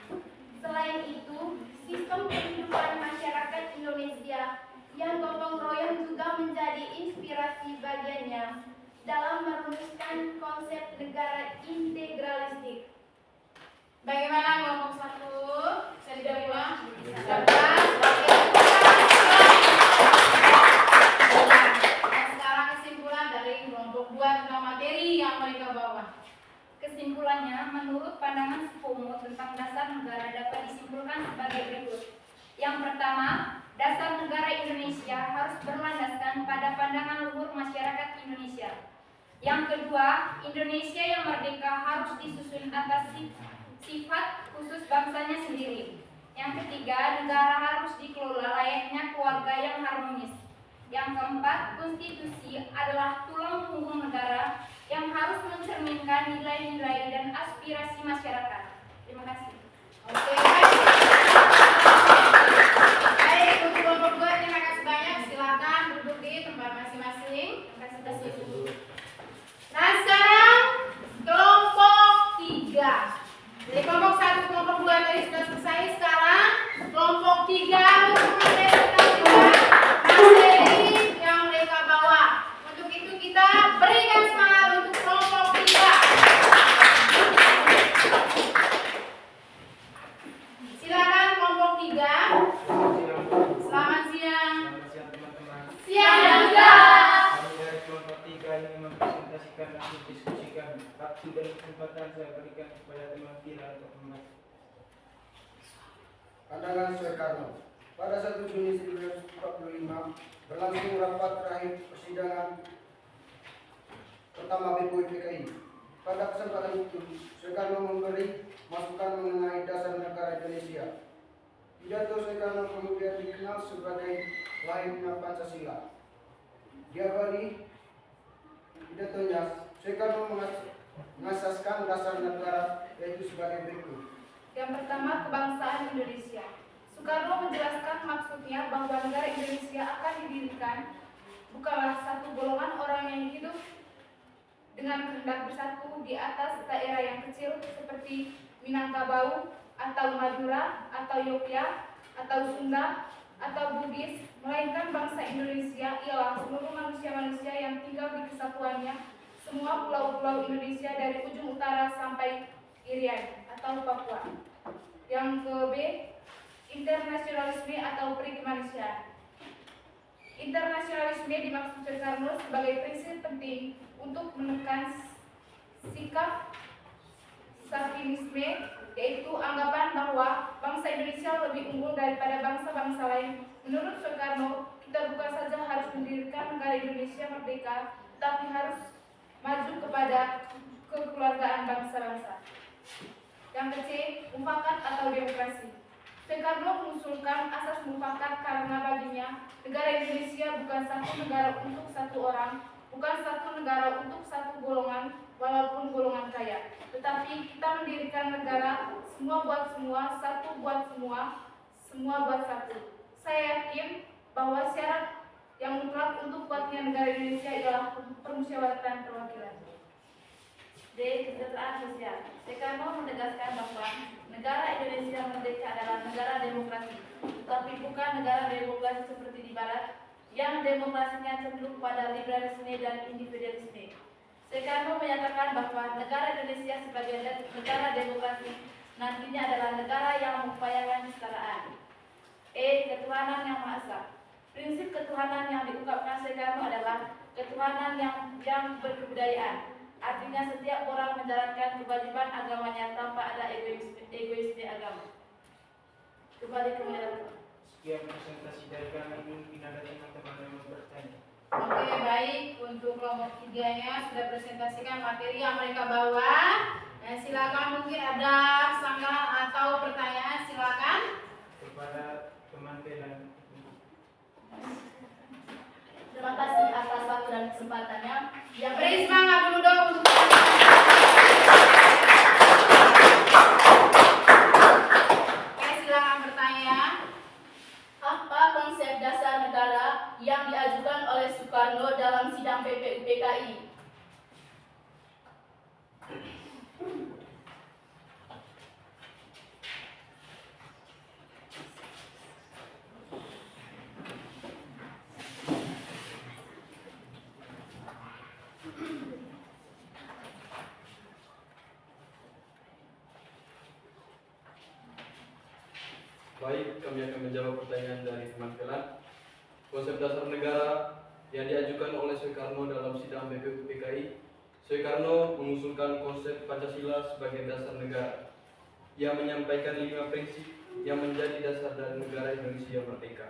C: Selain itu, sistem kehidupan masyarakat Indonesia yang gotong royong juga menjadi inspirasi bagiannya dalam merumuskan konsep negara integralistik.
A: Bagaimana kelompok 1? Saya diterima. Sekarang kesimpulan dari kelompok 2 tentang materi yang mereka bawa.
E: Kesimpulannya, menurut pandangan Supomo tentang dasar negara dapat disimpulkan sebagai berikut. Yang pertama, dasar negara Indonesia harus berlandaskan pada pandangan luhur masyarakat Indonesia. Yang kedua, Indonesia yang merdeka harus disusun atas sifat khusus bangsanya sendiri. Yang ketiga, negara harus dikelola layaknya keluarga yang harmonis. Yang keempat, konstitusi adalah tulang punggung negara yang harus mencerminkan nilai-nilai dan aspirasi masyarakat. Terima kasih.
A: Oke, baik. Jadi kelompok 1, kelompok 2 tadi sudah selesai. Sekarang kelompok 3 untuk mempresentasikan materi yang mereka bawa. Untuk itu kita berikan semangat untuk kelompok 3. Silakan kelompok 3. Selamat siang.
B: teman-teman.
A: Siang juga.
B: Kami dari kelompok 3 ingin mempresentasikan dan mendiskusikan waktu dan kesempatan saya berikan kepada teman kita untuk memasuki.
H: Pandangan Soekarno. Pada 1 Juni 1945 berlangsung rapat terakhir persidangan pertama BPUPKI. Pada kesempatan itu, Soekarno memberi masukan mengenai dasar negara Indonesia. Pidato Soekarno kemudian dikenal sebagai lahirnya Pancasila. Di awali pidatonya, Soekarno mengasaskan dasar negara yaitu sebagai berikut.
A: Yang pertama, kebangsaan Indonesia. Soekarno menjelaskan maksudnya bahwa negara Indonesia akan didirikan bukanlah satu golongan orang yang hidup dengan kehendak bersatu di atas daerah yang kecil seperti Minangkabau atau Madura atau Yogyakarta atau Sunda atau Bugis, melainkan bangsa Indonesia ialah seluruh manusia-manusia yang tinggal di kesatuannya, semua pulau-pulau Indonesia dari ujung utara sampai Irian atau Papua. Yang ke B, internasionalisme atau perikemanusiaan. Internasionalisme dimaksud Soekarno sebagai prinsip penting untuk menekan sikap Sardinisme, yaitu anggapan bahwa bangsa Indonesia lebih unggul daripada bangsa-bangsa lain. Menurut Soekarno, kita bukan saja harus mendirikan negara Indonesia merdeka, tapi harus maju kepada kekeluargaan bangsa-bangsa. Yang ke C, mufakat atau demokrasi. Soekarno mengusulkan asas mufakat karena baginya negara Indonesia bukan satu negara untuk satu orang, bukan satu negara untuk satu golongan, walaupun golongan kaya, tetapi kita mendirikan negara semua buat semua, satu buat semua, semua buat satu. Saya yakin bahwa syarat yang mutlak untuk kuatnya negara Indonesia ialah permusyawaratan perwakilan. D. Kesejahteraan sosial. Soekarno menegaskan bahwa negara Indonesia merdeka adalah negara demokrasi, tetapi bukan negara demokrasi seperti di Barat, yang demokrasinya cenderung pada liberalisme dan individualisme. Soekarno menyatakan bahwa negara Indonesia sebagai negara demokrasi nantinya adalah negara yang mengupayakan kesetaraan. E. Ketuhanan yang Maha Esa. Prinsip ketuhanan yang diungkapkan Soekarno adalah ketuhanan yang berkebudayaan. Artinya setiap orang menjalankan kewajiban agamanya tanpa ada egoisme agama. Kembali ke meja.
B: Sekian presentasi dari kami, mungkin ada teman-teman yang mau bertanya.
A: Oke, baik. Untuk kelompok 3-nya sudah presentasikan materi yang mereka bawa. Silakan, mungkin ada sanggahan atau pertanyaan, silakan.
B: Kepada teman Pelan.
D: Terima kasih atas waktu dan kesempatannya.
A: Yang beri semangat dulu dong untuk silakan bertanya.
D: Apa konsep dasar negara yang diajukan oleh Soekarno dalam sidang BPUPKI?
I: Baik, kami akan menjawab pertanyaan dari teman Pelan. Konsep dasar negara yang diajukan oleh Soekarno dalam sidang BPUPKI, Soekarno mengusulkan konsep Pancasila sebagai dasar negara. Ia menyampaikan 5 prinsip yang menjadi dasar dari negara Indonesia merdeka.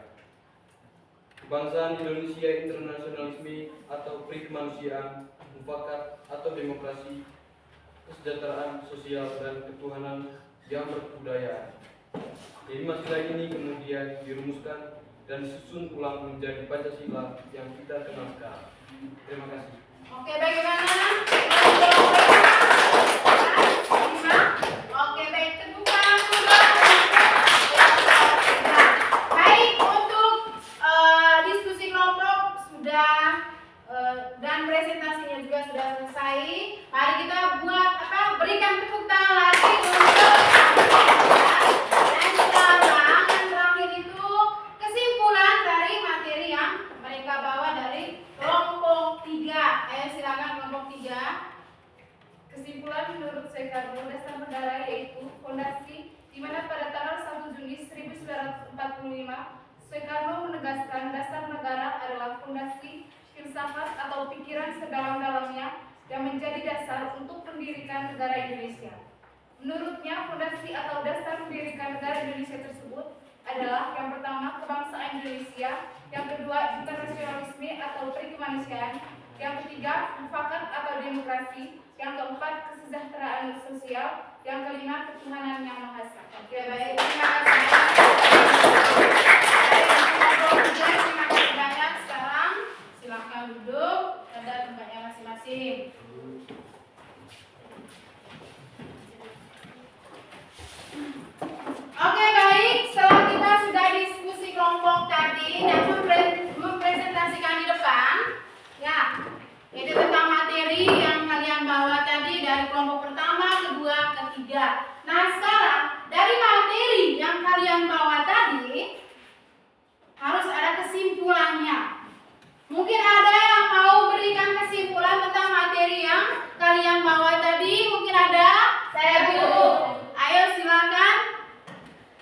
I: Kebangsaan Indonesia, internasionalisme atau perikemanusiaan, mufakat atau demokrasi, kesejahteraan sosial, dan ketuhanan yang berkebudayaan. Kelima sila ini kemudian dirumuskan dan disusun ulang menjadi Pancasila yang kita kenal sekarang. Terima kasih.
A: Oke, bagaimana? Oke, baik. Terbuka langsung. Baik, untuk diskusi kelompok sudah dan presentasinya juga sudah selesai. Mari kita berikan tepuk tangan lagi mendirikan negara Indonesia. Menurutnya, fondasi atau dasar mendirikan negara Indonesia tersebut adalah yang pertama kebangsaan Indonesia, yang kedua internasionalisme atau perikemanusiaan, yang ketiga mufakat atau demokrasi, yang keempat kesejahteraan sosial, yang kelima ketuhanan yang maha esa. Oke, baik, terima kasih. Terima kasih banyak. Sekarang silakan duduk pada tempatnya masing-masing. Oke, baik, setelah kita sudah diskusi kelompok tadi dan mempresentasikan di depan, ya, itu tentang materi yang kalian bawa tadi dari kelompok pertama, kedua, ketiga. Nah, sekarang dari materi yang kalian bawa tadi harus ada kesimpulannya. Mungkin ada yang mau berikan kesimpulan tentang materi yang kalian bawa tadi? Mungkin ada? Saya dulu. Ayo silakan.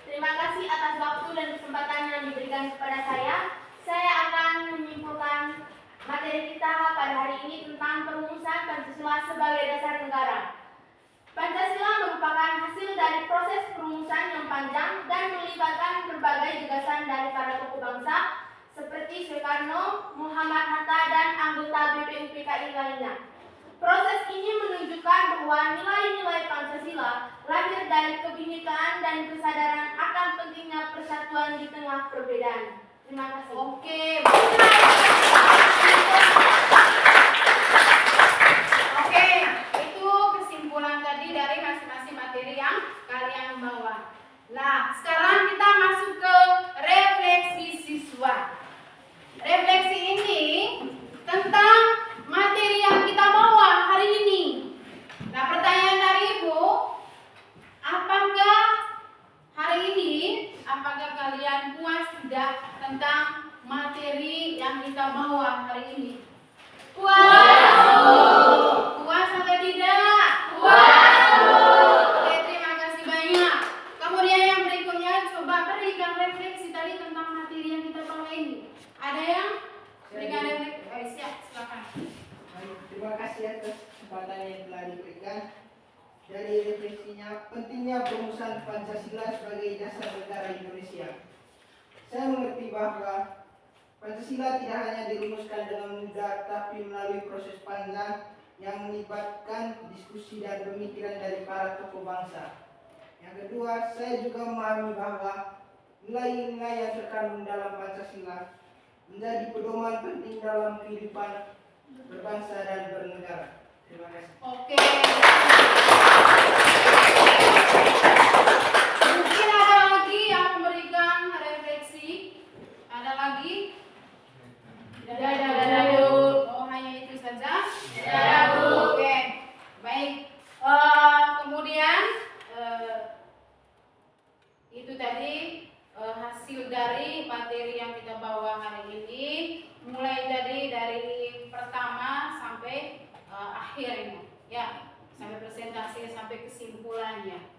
E: Terima kasih atas waktu dan kesempatan yang diberikan kepada saya. Saya akan menyimpulkan materi kita pada hari ini tentang perumusan Pancasila sebagai dasar negara. Pancasila merupakan hasil dari proses perumusan yang panjang dan melibatkan berbagai gagasan dari para tokoh bangsa seperti Soekarno, Muhammad Hatta, dan anggota BPUPKI lainnya. Proses ini menunjukkan bahwa nilai-nilai Pancasila lahir dari kebinekaan dan kesadaran akan pentingnya persatuan di tengah perbedaan. Terima kasih.
A: Oke, itu kesimpulan tadi dari masing-masing materi yang kalian bawa. Nah, sekarang kita masuk ke refleksi siswa. Refleksi ini tentang materi yang kita bawa hari ini. Nah, pertanyaan dari Ibu, apakah hari ini, apakah kalian puas tidak tentang materi yang kita bawa hari ini? Puas! Puas atau tidak? Puas! Oke, terima kasih banyak. Kemudian yang berikutnya, coba berikan refleksi tadi tentang materi yang kita bawa ini. Ada yang berikan refleksi? Siap, silakan.
H: Baik, terima kasih atas kesempatan yang telah diberikan. Dari refleksinya, pentingnya perumusan Pancasila sebagai dasar negara Indonesia. Saya mengerti bahwa Pancasila tidak hanya dirumuskan dengan mudah, tapi melalui proses panjang yang melibatkan diskusi dan pemikiran dari para tokoh bangsa. Yang kedua, saya juga memahami bahwa nilai-nilai yang terkandung dalam Pancasila menjadi pedoman penting dalam kehidupan berbangsa dan bernegara. Terima kasih.
A: Oke. Mungkin ada lagi yang memberikan refleksi? Ada lagi? Tidak ada, Bu. Oh, hanya itu saja? Tidak ada, Bu. Oke, baik. Kemudian itu tadi hasil dari materi yang kita bawa hari ini, mulai dari pertama sampai akhirnya, ya, sampai presentasi sampai kesimpulannya.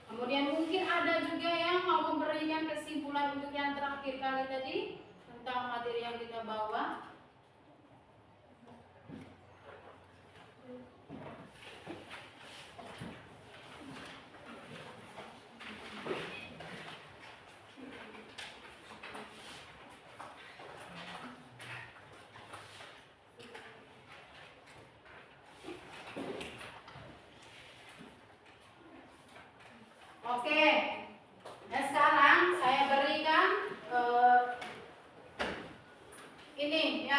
A: Kemudian mungkin ada juga yang mau memberikan kesimpulan untuk yang terakhir kali tadi tentang materi yang kita bawa. Oke, dan sekarang saya berikan ini ya.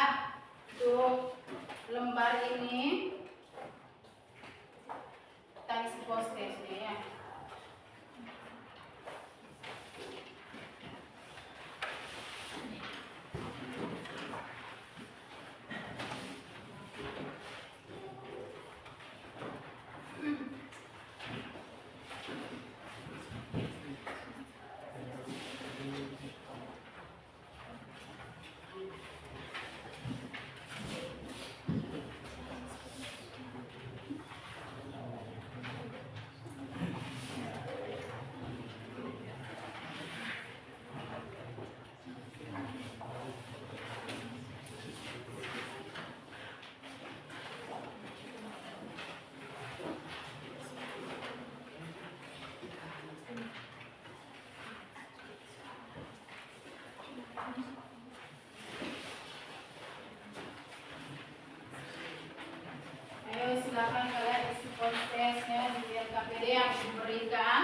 A: prosesnya di LKPD yang diberikan.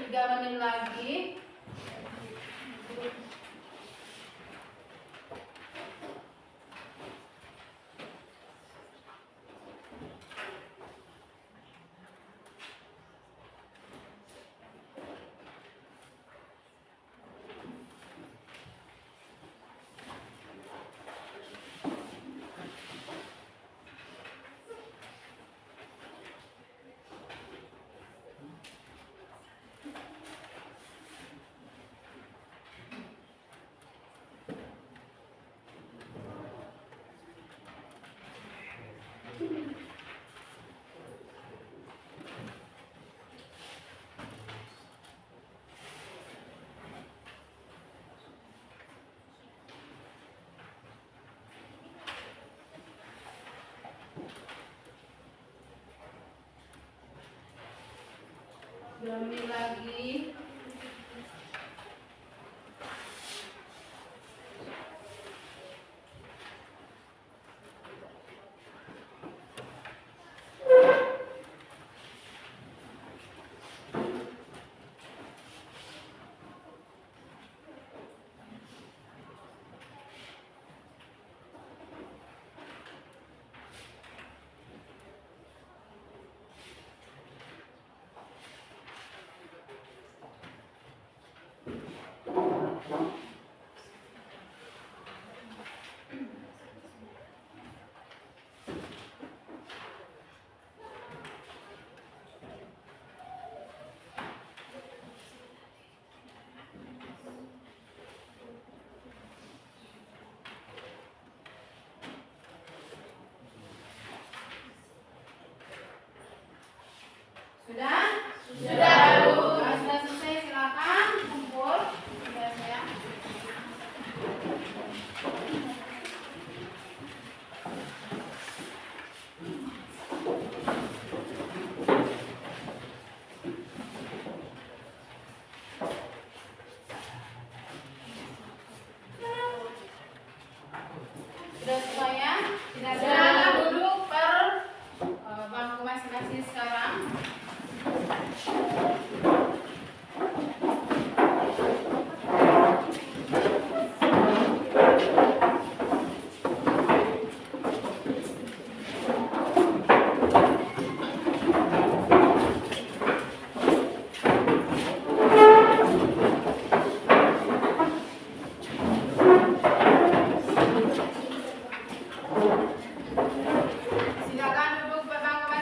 A: Tiga menit lagi. Dua menit lagi.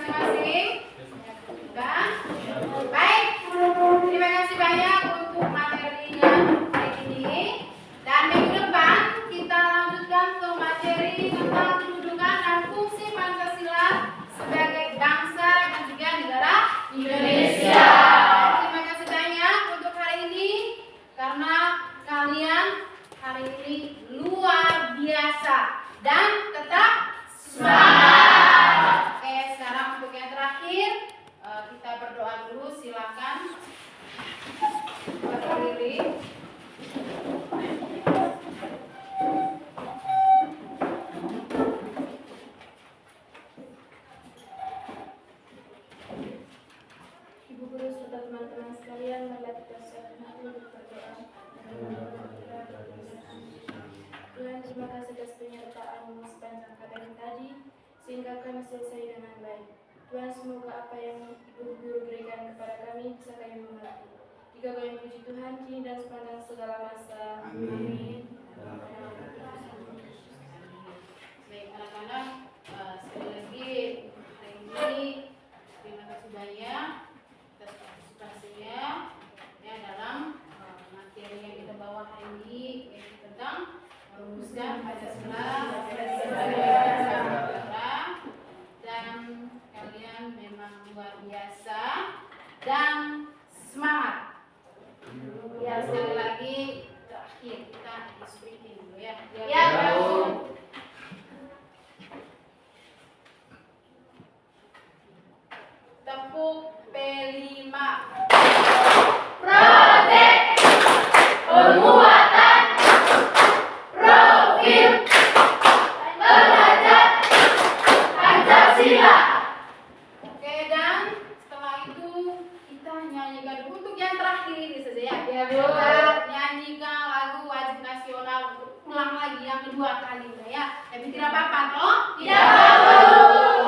A: masing-masing? Sudah? Baik, terima kasih banyak untuk materinya hari ini. Dan minggu depan kita lanjutkan ke materi tentang kedudukan dan fungsi Pancasila sebagai bangsa dan juga negara Indonesia. Terima kasih banyak untuk hari ini karena kalian hari ini luar biasa dan tetap semangat. Oke, sekarang untuk yang terakhir kita berdoa dulu, silakan berdiri.
C: Ibu guru serta teman-teman sekalian, marilah kita siapkan hati untuk berdoa. Tuhan, terima kasih atas penyertaan-Mu sepanjang hari tadi, sehingga kami selesai dengan baik. Tuhan, semoga apa yang Ibu guru berikan kepada kami bisa kami mengerti. Jika kami puji Tuhan kini dan sepanjang segala masa. Amin.
A: Baik anak-anak, sekali lagi hari ini terima kasih banyak atas partisipasinya ya dalam materi yang kita bawa hari ini, yaitu tentang merumuskan Pancasila sebagai bangsa negara. Dan kalian memang luar biasa dan semangat. Ya, sekali lagi terakhir kita speaking dulu ya.
D: Ya, Bu.
A: Tepuk P5.
D: Protek penguatan profil derajat Pancasila.
A: Oke, dan setelah itu kita nyanyikan dulu untuk yang terakhir ini saja ya.
D: Ya, Bu.
A: Kita nyanyikan lagu wajib nasional ulang lagi yang kedua kalinya ya. Tapi tidak apa-apa toh?
D: Tidak apa-apa.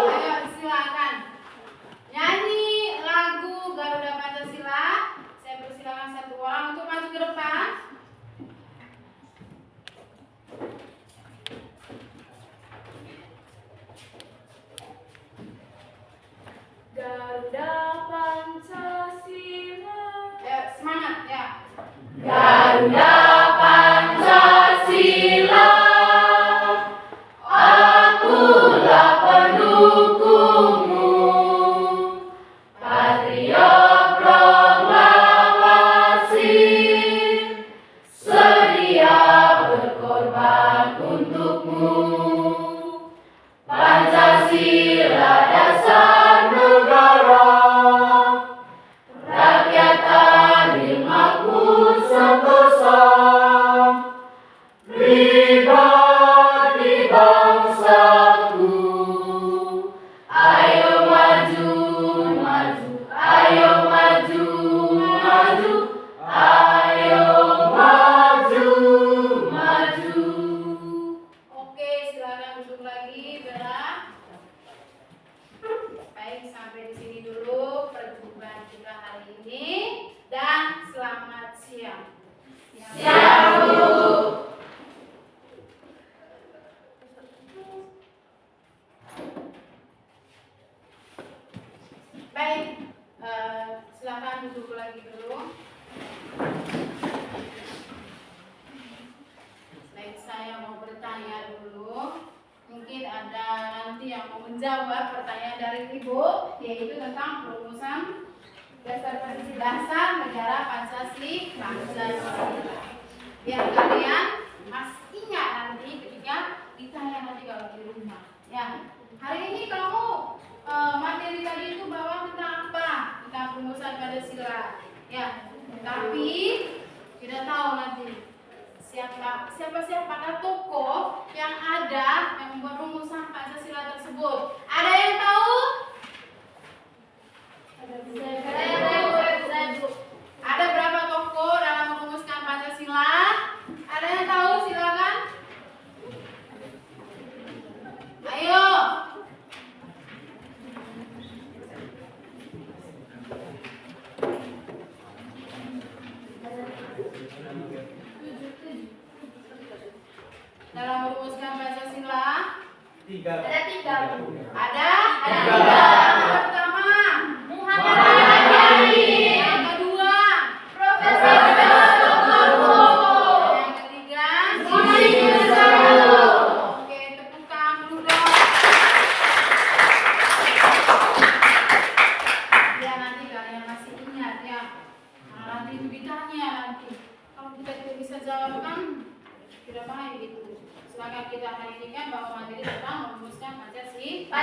A: Ayo silakan. Nyanyi lagu Garuda Pancasila. Saya persilakan satu orang untuk maju ke depan.
C: Garuda Pancasila.
A: Semangat ya.
D: Garuda Pancasila, akulah pendukungmu. Patriot proklamasi, sedia berkorban untukmu. Pancasila dasar negara, rakyat adil makmur sentosa, pribadi bangsaku. Ayo maju, maju, ayo maju, maju, ayo maju, maju.
A: Oke, silakan duduk lagi, Bella. Baik, sampai di sini dulu perjumpaan kita hari ini dan selamat siang.
D: Siap, Bu.
A: Baik, silakan duduk lagi dulu. Baik, saya mau bertanya dulu. Mungkin ada nanti yang mau menjawab pertanyaan dari Ibu, yaitu tentang perumusan dasar negara Pancasila. Biar kalian masih ingat nanti ketika ditanya nanti kalau di rumah. Ya, hari ini kamu materi tadi itu bawa tentang apa? Tentang perumusan Pancasila. Ya, tapi tidak tahu nanti siapa tokoh yang ada yang membuat rumusan Pancasila tersebut. Ada yang tahu? Ada berapa tokoh dalam merumuskan Pancasila? Ada yang tahu? Silakan. Ayo. Dalam merumuskan Pancasila
B: Tiga.
D: Ada tiga.
A: ada?
D: Ada tiga.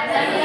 E: Pancasila.